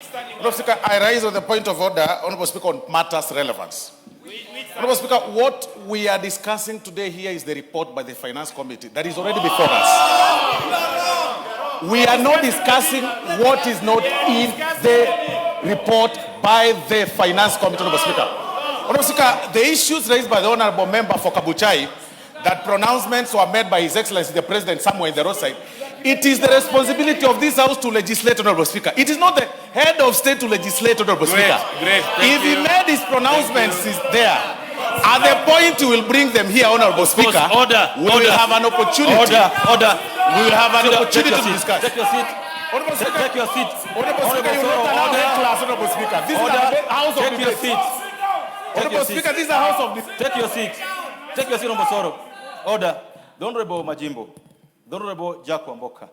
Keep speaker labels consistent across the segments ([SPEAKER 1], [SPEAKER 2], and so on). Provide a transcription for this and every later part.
[SPEAKER 1] Honorable Speaker, I rise on the point of order, Honorable Speaker, on matters relevance. Honorable Speaker, what we are discussing today here is the report by the Finance Committee that is already before us. We are not discussing what is not in the report by the Finance Committee, Honorable Speaker. Honorable Speaker, the issues raised by the Honorable Member for Kabuchai, that pronouncements were made by His Excellency the President somewhere in the roadside, it is the responsibility of this House to legislate, Honorable Speaker. It is not the head of state to legislate, Honorable Speaker. If he made his pronouncements is there, at the point he will bring them here, Honorable Speaker, we will have an opportunity. We will have an opportunity to discuss.
[SPEAKER 2] Take your seat.
[SPEAKER 1] Honorable Speaker,
[SPEAKER 2] Take your seat.
[SPEAKER 1] Honorable Speaker, you will not allow head class, Honorable Speaker. This is a house of
[SPEAKER 2] Take your
[SPEAKER 1] debate.
[SPEAKER 2] seat.
[SPEAKER 1] Honorable Speaker, this is a house of debate.
[SPEAKER 2] Take your seat. Take your seat, Osoro. Order. The Honorable Majimbo. The Honorable Jack Wamboka.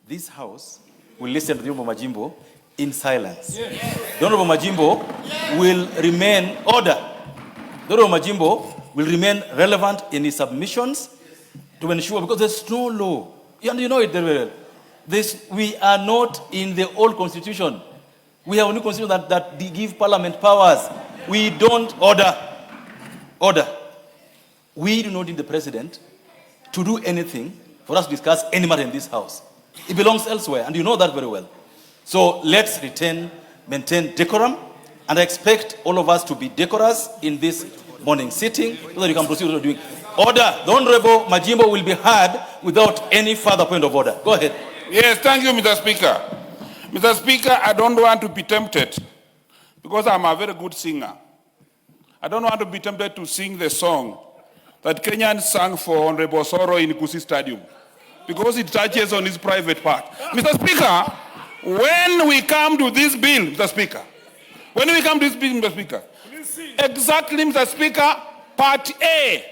[SPEAKER 2] This House will listen to the Honorable Majimbo in silence. Yes. The Honorable Majimbo will remain order. The Honorable Majimbo will remain relevant in his submissions to ensure, because there's no law, and you know it very well. We are not in the old constitution. We have a new constitution that give parliament powers. We don't order. We do not need the president to do anything for us to discuss any matter in this house. It belongs elsewhere, and you know that very well. So let's maintain decorum, and I expect all of us to be decorous in this morning sitting so that you can proceed with what you're doing. Order. The Honorable Majimbo will be heard without any further point of order. Go ahead.
[SPEAKER 3] Yes, thank you, Mr. Speaker. Mr. Speaker, I don't want to be tempted because I'm a very good singer. I don't want to be tempted to sing the song that Kenyans sang for Honorable Osoro in Kusi Stadium because it touches on his private part. Mr. Speaker, when we come to this bill, Mr. Speaker, exactly, Mr. Speaker, Part A,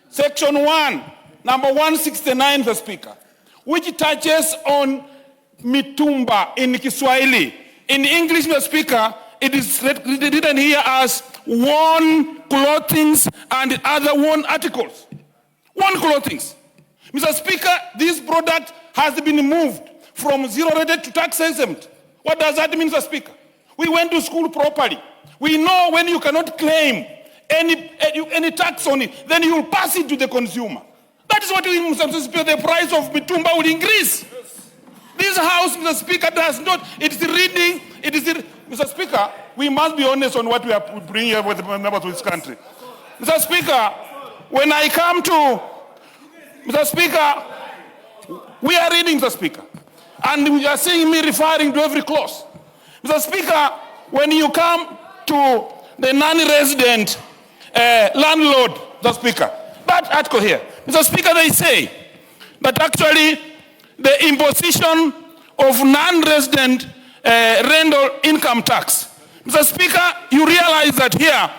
[SPEAKER 3] Section 1, number 169, Mr. Speaker, which touches on mitumba in Kiswahili. In English, Mr. Speaker, it is written here as worn clothings and other worn articles. Worn clothings. Mr. Speaker, this product has been moved from zero rated to tax exempt. What does that mean, Mr. Speaker? We went to school properly. We know when you cannot claim any tax on it, then you will pass it to the consumer. That is what we mean, Mr. Speaker. The price of mitumba will increase. This House, Mr. Speaker, does not. It is reading. Mr. Speaker, we must be honest on what we are bringing here with the members of this country. Mr. Speaker, when I come to, Mr. Speaker, we are reading, Mr. Speaker, and you are seeing me referring to every clause. Mr. Speaker, when you come to the non-resident landlord, Mr. Speaker, that article here, Mr. Speaker, they say that actually the imposition of non-resident rental income tax. Mr. Speaker, you realize that here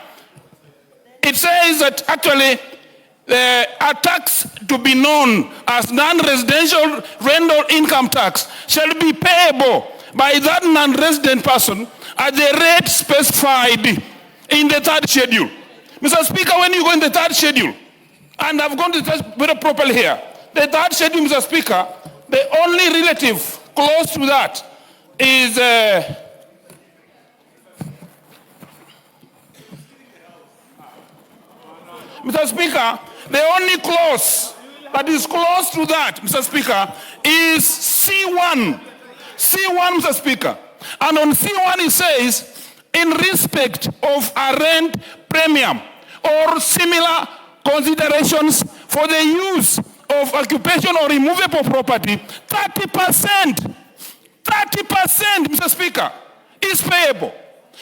[SPEAKER 3] it says that actually a tax to be known as non-residential rental income tax shall be payable by that non-resident person at the rate specified in the third schedule. Mr. Speaker, when you go in the third schedule, and I've gone to the very properly here, the third schedule, Mr. Speaker, the only relative close to that is Mr. Speaker, the only clause that is close to that, Mr. Speaker, is C1. C1, Mr. Speaker. And on C1 it says, in respect of a rent premium or similar considerations for the use of occupation or immovable property, 30%, Mr. Speaker, is payable.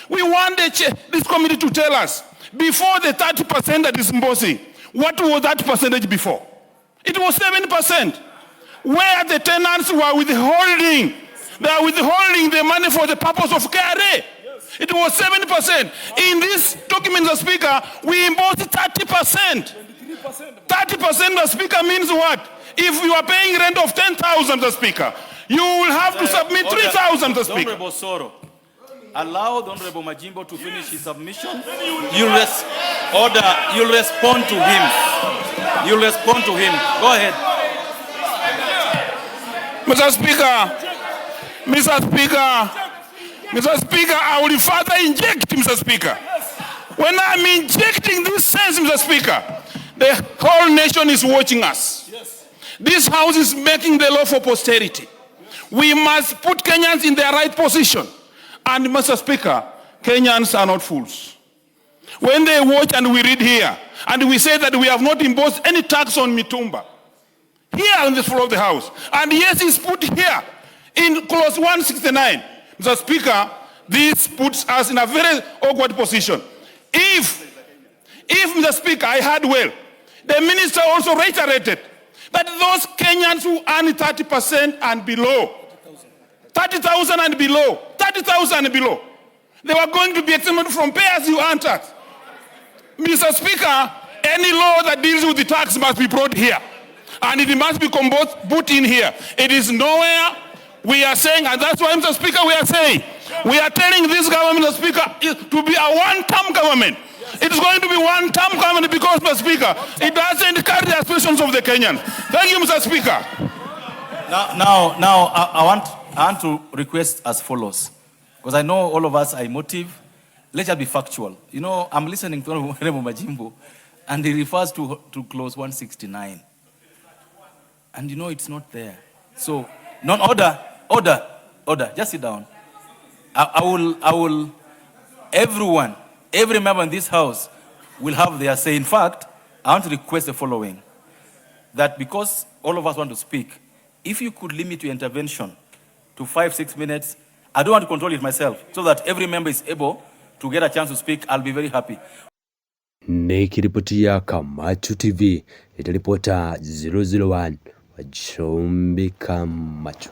[SPEAKER 3] We want this committee to tell us, before the 30% that is imposing, what was that percentage before? It was 7%. Where the tenants were withholding, they are withholding the money for the purpose of KRA. It was 7%. In this document, Mr. Speaker, we imposed 30%. 30%, Mr. Speaker, means what? If you are paying rent of 10,000, Mr. Speaker, you will have to submit 3,000, Mr. Speaker.
[SPEAKER 2] Honorable Osoro, allow the Honorable Majimbo to finish his submission. You'll respond to him. You'll respond to him. Go ahead.
[SPEAKER 3] Mr. Speaker, Mr. Speaker, I will further inject, Mr. Speaker. When I'm injecting this sense, Mr. Speaker, the whole nation is watching us. This house is making the law for posterity. We must put Kenyans in their right position. And Mr. Speaker, Kenyans are not fools. When they watch and we read here, and we say that we have not imposed any tax on Mitumba, here on the floor of the house, and yes, it's put here in clause 169. Mr. Speaker, this puts us in a very awkward position. If Mr. Speaker, I heard well, the minister also reiterated that those Kenyans who earn 30% and below, 30,000 and below, 30,000 and below, they were going to be exempted from pay as you earn tax. Mr. Speaker, any law that deals with the tax must be brought here. And it must be put in here. It is nowhere. We are saying, and that's why, Mr. Speaker, we are saying, we are telling this government, Mr. Speaker, to be a one-term government. It is going to be one-term government because, Mr. Speaker, it doesn't carry the aspirations of the Kenyans. Thank you, Mr. Speaker.
[SPEAKER 2] Now, I want to request as follows, because I know all of us are emotive. Let's just be factual. You know, I'm listening to Honorable Majimbo, and he refers to clause 169. And you know it's not there. So, order, just sit down. I will, every member in this house will have their say. In fact, I want to request the following, that because all of us want to speak, if you could limit your intervention to 5-6 minutes, I don't want to control it myself, so that every member is able to get a chance to speak. I'll be very happy.
[SPEAKER 4] Nikiripotia Kamacho TV, itaripota 001 wa Chombi Kamacho.